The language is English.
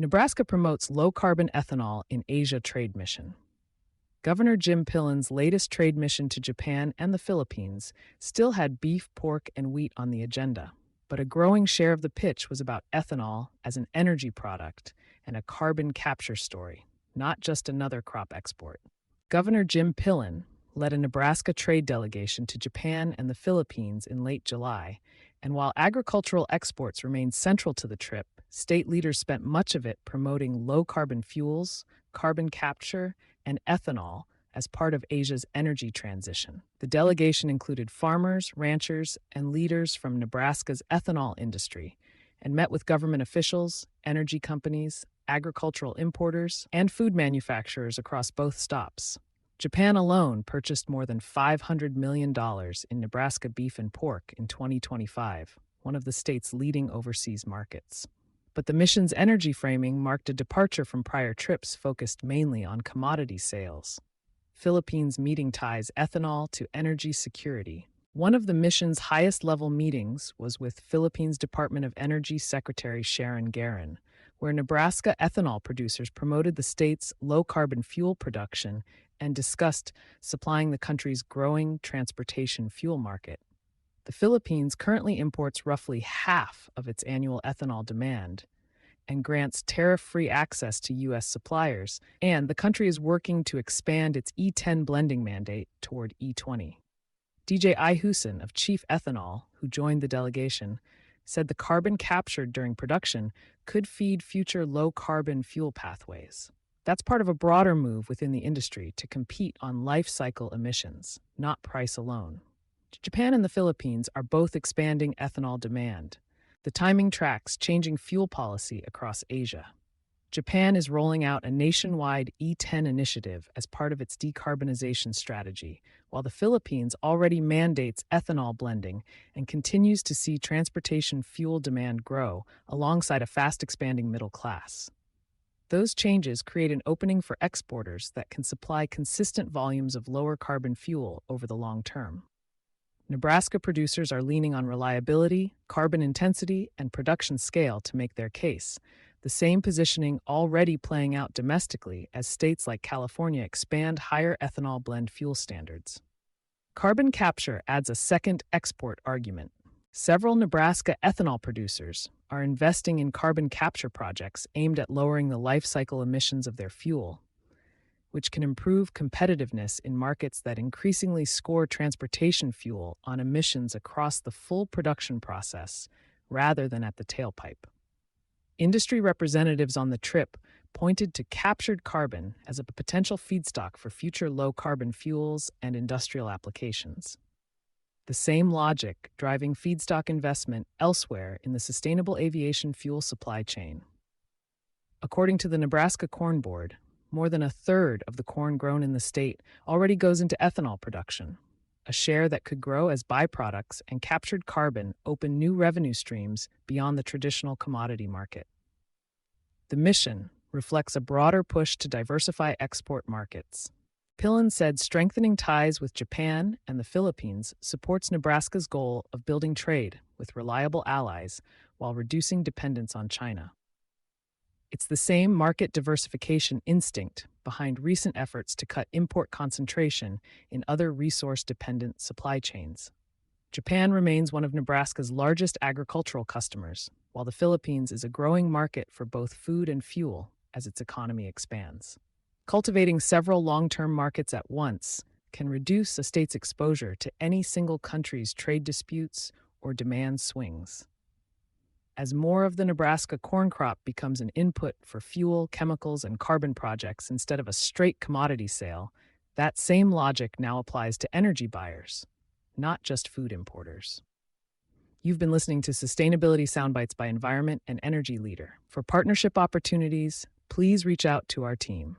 Nebraska promotes low-carbon ethanol in Asia trade mission. Governor Jim Pillen's latest trade mission to Japan and the Philippines still had beef, pork, and wheat on the agenda, but a growing share of the pitch was about ethanol as an energy product and a carbon capture story, not just another crop export. Governor Jim Pillen led a Nebraska trade delegation to Japan and the Philippines in late July, and while agricultural exports remained central to the trip, state leaders spent much of it promoting low-carbon fuels, carbon capture, and ethanol as part of Asia's energy transition. The delegation included farmers, ranchers, and leaders from Nebraska's ethanol industry and met with government officials, energy companies, agricultural importers, and food manufacturers across both stops. Japan alone purchased more than $500 million in Nebraska beef and pork in 2025, one of the state's leading overseas markets. But the mission's energy framing marked a departure from prior trips focused mainly on commodity sales. Philippines meeting ties ethanol to energy security. One of the mission's highest-level meetings was with Philippines Department of Energy Secretary Sharon Garin, where Nebraska ethanol producers promoted the state's low-carbon fuel production and discussed supplying the country's growing transportation fuel market. The Philippines currently imports roughly half of its annual ethanol demand and grants tariff-free access to U.S. suppliers, and the country is working to expand its E10 blending mandate toward E20. DJ Ihusin of Chief Ethanol, who joined the delegation, said the carbon captured during production could feed future low-carbon fuel pathways. That's part of a broader move within the industry to compete on life cycle emissions, not price alone. Japan and the Philippines are both expanding ethanol demand. The timing tracks changing fuel policy across Asia. Japan is rolling out a nationwide E10 initiative as part of its decarbonization strategy, while the Philippines already mandates ethanol blending and continues to see transportation fuel demand grow alongside a fast-expanding middle class. Those changes create an opening for exporters that can supply consistent volumes of lower carbon fuel over the long term. Nebraska producers are leaning on reliability, carbon intensity, and production scale to make their case, the same positioning already playing out domestically as states like California expand higher ethanol blend fuel standards. Carbon capture adds a second export argument. Several Nebraska ethanol producers are investing in carbon capture projects aimed at lowering the life cycle emissions of their fuel, which can improve competitiveness in markets that increasingly score transportation fuel on emissions across the full production process rather than at the tailpipe. Industry representatives on the trip pointed to captured carbon as a potential feedstock for future low-carbon fuels and industrial applications. The same logic driving feedstock investment elsewhere in the sustainable aviation fuel supply chain. According to the Nebraska Corn Board, more than a third of the corn grown in the state already goes into ethanol production, a share that could grow as byproducts and captured carbon open new revenue streams beyond the traditional commodity market. The mission reflects a broader push to diversify export markets. Pillen said strengthening ties with Japan and the Philippines supports Nebraska's goal of building trade with reliable allies while reducing dependence on China. It's the same market diversification instinct behind recent efforts to cut import concentration in other resource-dependent supply chains. Japan remains one of Nebraska's largest agricultural customers, while the Philippines is a growing market for both food and fuel as its economy expands. Cultivating several long-term markets at once can reduce a state's exposure to any single country's trade disputes or demand swings. As more of the Nebraska corn crop becomes an input for fuel, chemicals, and carbon projects instead of a straight commodity sale, that same logic now applies to energy buyers, not just food importers. You've been listening to Sustainability Soundbites by Environment and Energy Leader. For partnership opportunities, please reach out to our team.